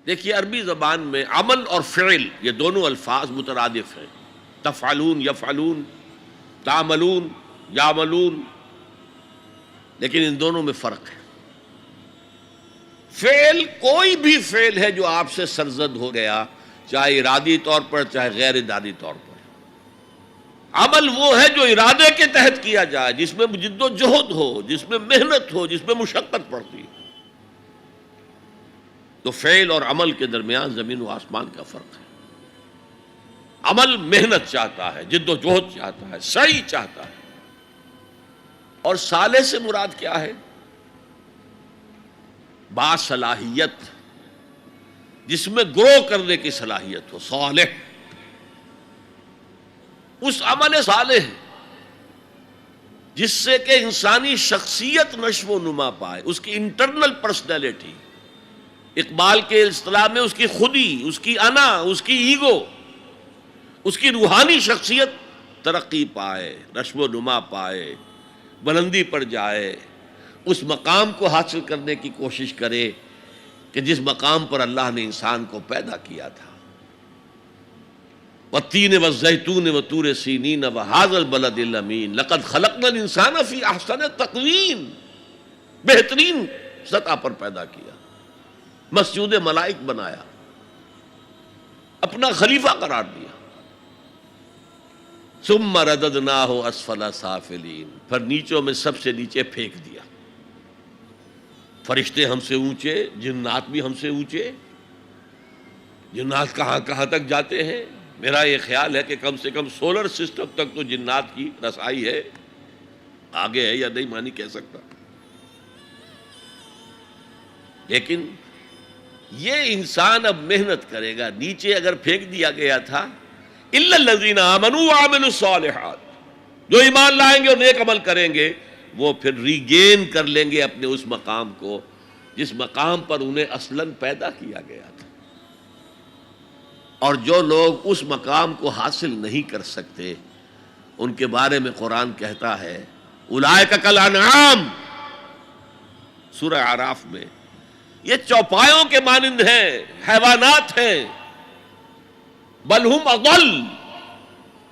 دیکھیے عربی زبان میں عمل اور فعل یہ دونوں الفاظ مترادف ہیں، تفعلون یفعلون، تعملون یعملون، لیکن ان دونوں میں فرق ہے۔ فعل کوئی بھی فعل ہے جو آپ سے سرزد ہو گیا، چاہے ارادی طور پر چاہے غیر ارادی طور پر۔ عمل وہ ہے جو ارادے کے تحت کیا جائے، جس میں جد و جہد ہو، جس میں محنت ہو، جس میں مشقت پڑتی ہے۔ تو فعل اور عمل کے درمیان زمین و آسمان کا فرق ہے۔ عمل محنت چاہتا ہے، جد و جہد چاہتا ہے، سعی چاہتا ہے، اور صالح سے مراد کیا ہے؟ باصلاحیت، جس میں گرو کرنے کی صلاحیت ہو، صالح۔ اس عمل صالح جس سے کہ انسانی شخصیت نشو و نما پائے، اس کی انٹرنل پرسنالٹی، اقبال کے اصطلاح میں اس کی خودی، اس کی انا، اس کی ایگو، اس کی روحانی شخصیت ترقی پائے، نشو و نما پائے، بلندی پر جائے، اس مقام کو حاصل کرنے کی کوشش کرے کہ جس مقام پر اللہ نے انسان کو پیدا کیا تھا۔ والتین والزیتون وطور سینین وہذا البلد الامین لقد خلقنا الانسان فی احسن تقویم، بہترین سطح پر پیدا کیا، مسجود ملائک بنایا، اپنا خلیفہ قرار دیا۔ ثم رددناہ اسفل سافلین، پھر نیچوں میں سب سے نیچے پھینک دیا۔ فرشتے ہم سے اونچے، جنات بھی ہم سے اونچے۔ جنات کہاں کہاں تک جاتے ہیں؟ میرا یہ خیال ہے کہ کم سے کم سولر سسٹم تک تو جنات کی رسائی ہے، آگے ہے یا نہیں مانی کہہ سکتا۔ لیکن یہ انسان اب محنت کرے گا، نیچے اگر پھینک دیا گیا تھا الا الذین آمنوا وعملوا الصالحات، جو ایمان لائیں گے اور نیک عمل کریں گے وہ پھر ریگین کر لیں گے اپنے اس مقام کو جس مقام پر انہیں اصلاً پیدا کیا گیا تھا۔ اور جو لوگ اس مقام کو حاصل نہیں کر سکتے ان کے بارے میں قرآن کہتا ہے اولئک کالانعام، سورہ اعراف میں، یہ چوپایوں کے مانند ہیں، حیوانات ہیں، بل ہم اضل،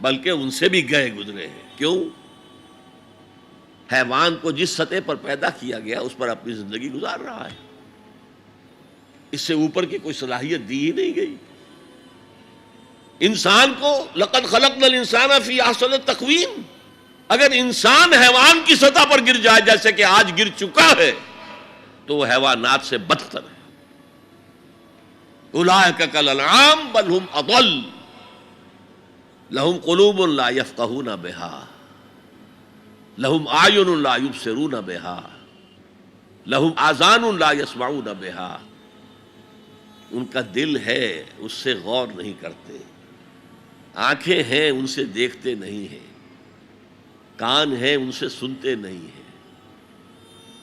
بلکہ ان سے بھی گئے گزرے ہیں۔ کیوں؟ حیوان کو جس سطح پر پیدا کیا گیا اس پر اپنی زندگی گزار رہا ہے، اس سے اوپر کی کوئی صلاحیت دی ہی نہیں گئی۔ انسان کو لقد خلقنا الانسان فی احسن تقویم، اگر انسان حیوان کی سطح پر گر جائے جیسے کہ آج گر چکا ہے تو وہ حیوانات سے بدتر ہے۔ اولئک کالانعام بل ہم اضل لہم قلوب لا یفقہون بہا لہم اعین لا یبصرون بہا لہم آذان لا یسمعون بہا، ان کا دل ہے اس سے غور نہیں کرتے، آنکھیں ہیں ان سے دیکھتے نہیں ہیں، کان ہیں ان سے سنتے نہیں ہیں۔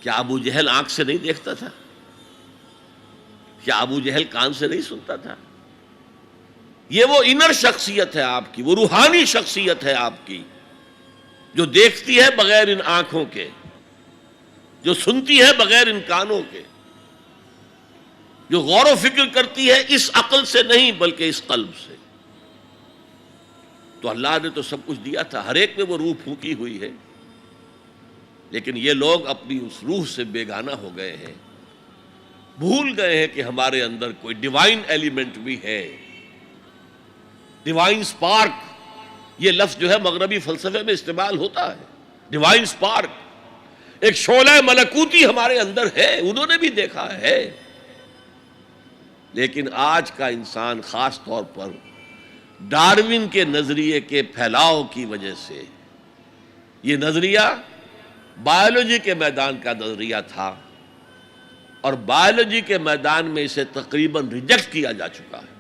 کیا ابو جہل آنکھ سے نہیں دیکھتا تھا؟ کیا ابو جہل کان سے نہیں سنتا تھا؟ یہ وہ انر شخصیت ہے آپ کی، وہ روحانی شخصیت ہے آپ کی، جو دیکھتی ہے بغیر ان آنکھوں کے، جو سنتی ہے بغیر ان کانوں کے، جو غور و فکر کرتی ہے اس عقل سے نہیں بلکہ اس قلب سے۔ تو اللہ نے تو سب کچھ دیا تھا، ہر ایک میں وہ روح پھونکی ہوئی ہے، لیکن یہ لوگ اپنی اس روح سے بیگانہ ہو گئے ہیں، بھول گئے ہیں کہ ہمارے اندر کوئی ڈیوائن ایلیمنٹ بھی ہے۔ ڈیوائن سپارک، یہ لفظ جو ہے مغربی فلسفے میں استعمال ہوتا ہے، ڈیوائن سپارک، ایک شعلہ ملکوتی ہمارے اندر ہے، انہوں نے بھی دیکھا ہے۔ لیکن آج کا انسان خاص طور پر ڈارون کے نظریے کے پھیلاؤ کی وجہ سے، یہ نظریہ بایولوجی کے میدان کا نظریہ تھا اور بایولوجی کے میدان میں اسے تقریباً ریجیکٹ کیا جا چکا ہے،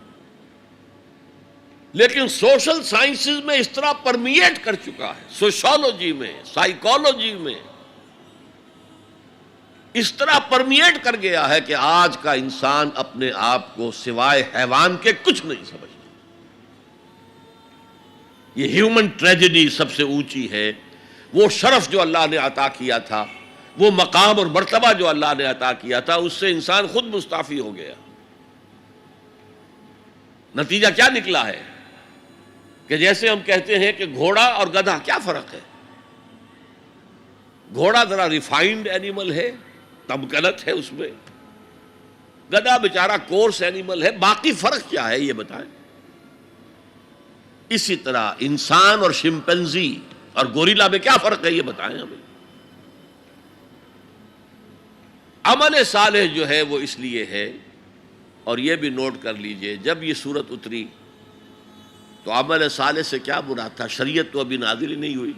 لیکن سوشل سائنسز میں اس طرح پرمیٹ کر چکا ہے، سوشالوجی میں، سائیکالوجی میں اس طرح پرمیٹ کر گیا ہے کہ آج کا انسان اپنے آپ کو سوائے حیوان کے کچھ نہیں سمجھتا۔ یہ ہیومن ٹریجڈی سب سے اونچی ہے، وہ شرف جو اللہ نے عطا کیا تھا، وہ مقام اور مرتبہ جو اللہ نے عطا کیا تھا، اس سے انسان خود مستعفی ہو گیا۔ نتیجہ کیا نکلا ہے کہ جیسے ہم کہتے ہیں کہ گھوڑا اور گدھا، کیا فرق ہے؟ گھوڑا ذرا ریفائنڈ اینیمل ہے، تمکنت ہے اس میں، گدھا بیچارہ کورس اینیمل ہے، باقی فرق کیا ہے یہ بتائیں؟ اسی طرح انسان اور شمپینزی اور گوریلا میں کیا فرق ہے یہ بتائیں ہمیں؟ عمل صالح جو ہے وہ اس لیے ہے، اور یہ بھی نوٹ کر لیجئے، جب یہ صورت اتری تو عمل صالح سے کیا مراد تھا؟ شریعت تو ابھی نازل ہی نہیں ہوئی،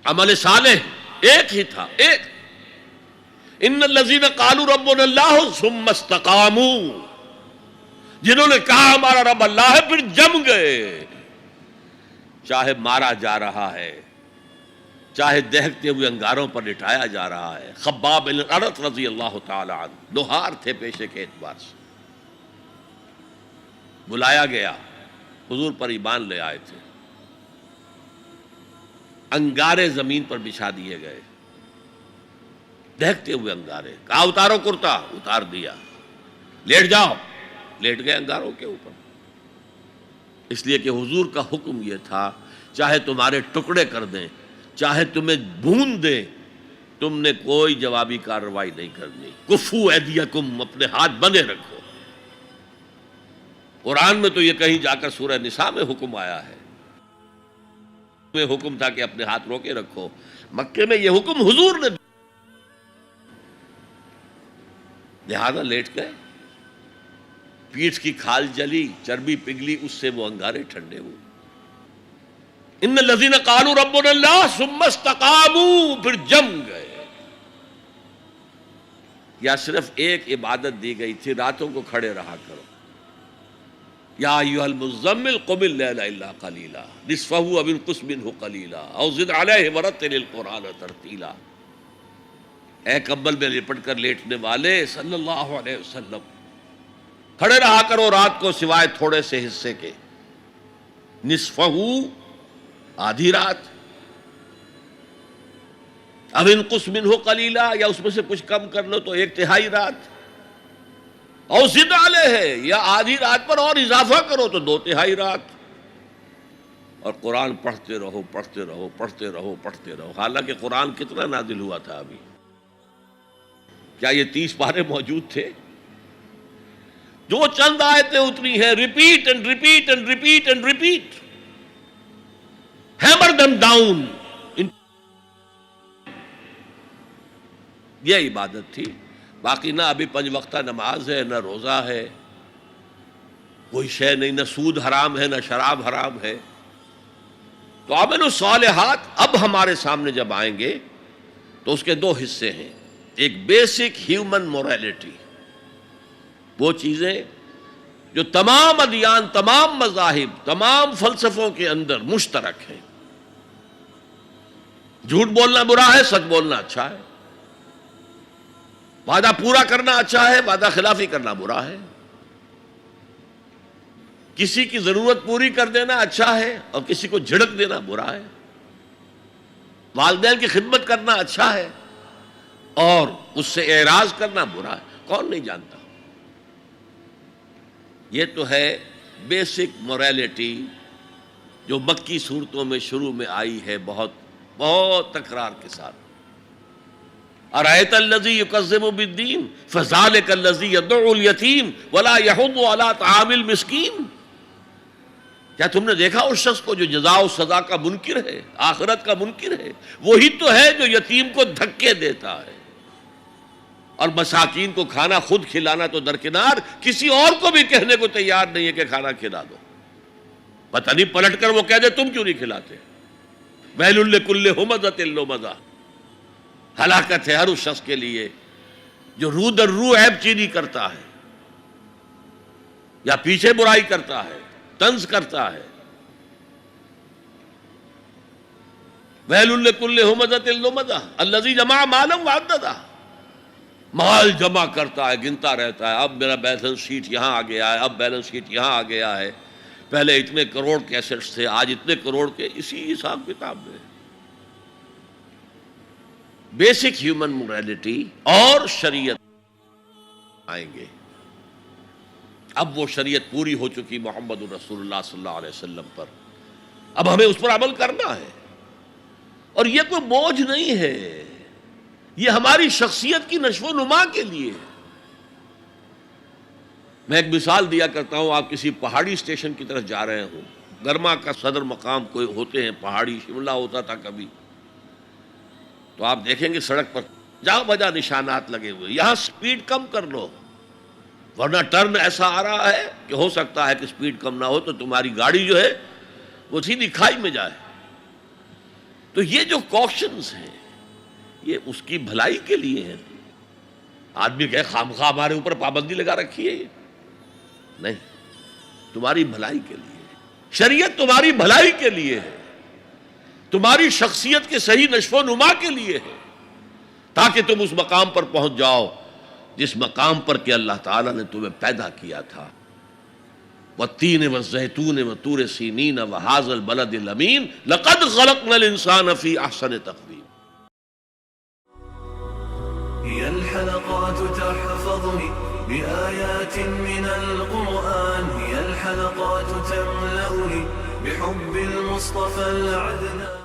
عمل صالح ایک ہی تھا، ایک ان الذین قالوا ربنا اللہ ثم استقاموا، جنہوں نے کہا ہمارا رب اللہ ہے پھر جم گئے، چاہے مارا جا رہا ہے، چاہے دہکتے ہوئے انگاروں پر لٹایا جا رہا ہے۔ خباب بن الارت رضی اللہ تعالی عنہ لوہار تھے پیشے کے اعتبار سے، بلایا گیا، حضور پر ایمان لے آئے تھے، انگارے زمین پر بچھا دیے گئے، دہکتے ہوئے انگارے، کہا اتارو کرتا، اتار دیا، لیٹ جاؤ، لیٹ گئے انگاروں کے اوپر، اس لیے کہ حضور کا حکم یہ تھا چاہے تمہارے ٹکڑے کر دیں، چاہے تمہیں بھون دیں، تم نے کوئی جوابی کارروائی نہیں کرنی، کفو ایدیکم، اپنے ہاتھ بندے رکھو۔ قرآن میں تو یہ کہیں جا کر سورہ نساء میں حکم آیا ہے، میں حکم تھا کہ اپنے ہاتھ روکے رکھو، مکے میں یہ حکم حضور نے، لہذا لیٹ گئے، پیٹھ کی کھال جلی، چربی پگھلی، اس سے وہ انگارے ٹھنڈے ہوئے۔ ان الذین قالوا ربنا اللہ ثم استقاموا، پھر جم گئے۔ یا صرف ایک عبادت دی گئی تھی، راتوں کو کھڑے رہا کرو، یا ایھا المزمل قم اللیل الا قلیلا نصفہ او انقص منہ قلیلا او زد علیہ ورتل القرآن ترتیلا۔ اے کمبل میں لپٹ کر لیٹنے والے صلی اللہ علیہ وسلم، کھڑے رہا کرو رات کو سوائے تھوڑے سے حصے کے، نصفہ، آدھی رات، اب انقص منہ قلیلا، یا اس میں سے کچھ کم کر لو تو ایک تہائی رات، اور زد علیہ، یا آدھی رات پر اور اضافہ کرو تو دو تہائی رات، اور قرآن پڑھتے رہو پڑھتے رہو پڑھتے رہو پڑھتے رہو۔ حالانکہ قرآن کتنا نازل ہوا تھا ابھی؟ کیا یہ 30 پارے موجود تھے؟ جو چند آیتیں اتری ہیں، repeat and repeat and repeat and repeat, hammer them down, یہ عبادت تھی۔ باقی نہ ابھی 5 وقتہ نماز ہے، نہ روزہ ہے، کوئی شے نہیں، نہ سود حرام ہے، نہ شراب حرام ہے۔ تو عمل الصالحات اب ہمارے سامنے جب آئیں گے تو اس کے 2 حصے ہیں، ایک بیسک ہیومن موریلٹی، وہ چیزیں جو تمام ادیان، تمام مذاہب، تمام فلسفوں کے اندر مشترک ہیں۔ جھوٹ بولنا برا ہے، سچ بولنا اچھا ہے، وعدہ پورا کرنا اچھا ہے، وعدہ خلافی کرنا برا ہے، کسی کی ضرورت پوری کر دینا اچھا ہے اور کسی کو جھڑک دینا برا ہے، والدین کی خدمت کرنا اچھا ہے اور اس سے اعراض کرنا برا ہے، کون نہیں جانتا؟ یہ تو ہے بیسک موریلٹی جو مکی صورتوں میں شروع میں آئی ہے، بہت بہت تکرار کے ساتھ۔ ارأیت الذی یکذب بالدین فذلک الذی یدعو الیتیم ولا یحض علی طعام المسکین۔ کیا تم نے دیکھا اس شخص کو جو جزا و سزا کا منکر ہے، آخرت کا منکر ہے؟ وہی تو ہے جو یتیم کو دھکے دیتا ہے اور مساکین کو کھانا خود کھلانا تو درکنار، کسی اور کو بھی کہنے کو تیار نہیں ہے کہ کھانا کھلا دو۔ پتہ نہیں پلٹ کر وہ کہہ دے تم کیوں نہیں کھلاتے۔ ویل لکل ہمزۃ لمزہ، ہلاکت ہے ہر اس شخص کے لیے جو رو در رو عیب چینی کرتا ہے یا پیچھے برائی کرتا ہے، طنز کرتا ہے۔ ویل لکل ہمزۃ لمزہ الذی جمع مالا وعددہ، مال جمع کرتا ہے، گنتا رہتا ہے، اب میرا بیلنس شیٹ یہاں آ گیا ہے، اب بیلنس شیٹ یہاں آ گیا ہے، پہلے اتنے کروڑ کے ایسٹس تھے، آج اتنے کروڑ کے، اسی حساب کتاب میں۔ بیسک ہیومن موریلٹی اور شریعت آئیں گے، اب وہ شریعت پوری ہو چکی محمد رسول اللہ صلی اللہ علیہ وسلم پر، اب ہمیں اس پر عمل کرنا ہے، اور یہ کوئی بوجھ نہیں ہے، یہ ہماری شخصیت کی نشو و نما کے لیے ہے۔ میں ایک مثال دیا کرتا ہوں، آپ کسی پہاڑی اسٹیشن کی طرف جا رہے ہوں، گرما کا صدر مقام کوئی ہوتے ہیں پہاڑی، شملہ ہوتا تھا کبھی، تو آپ دیکھیں گے سڑک پر جہاں بجا نشانات لگے ہوئے، یہاں سپیڈ کم کر لو، ورنہ ٹرن ایسا آ رہا ہے کہ ہو سکتا ہے کہ سپیڈ کم نہ ہو تو تمہاری گاڑی جو ہے وہ سیدھی کھائی میں جائے۔ تو یہ جو کوشنز ہیں یہ اس کی بھلائی کے لیے ہیں۔ آدمی کہے خامخواہ ہمارے اوپر پابندی لگا رکھی ہے، یہ نہیں، تمہاری بھلائی کے لیے، شریعت تمہاری بھلائی کے لیے ہے، تمہاری شخصیت کے صحیح نشو و نما کے لیے ہے، تاکہ تم اس مقام پر پہنچ جاؤ جس مقام پر کہ اللہ تعالیٰ نے تمہیں پیدا کیا تھا۔ والتین والزیتون وطور سینین وہذا البلد الامین لقد خلقنا الانسان فی احسن تقویم۔ هي الحلقات تحفظني بآيات من القرآن، هي الحلقات تملأني بحب المصطفى العدنان۔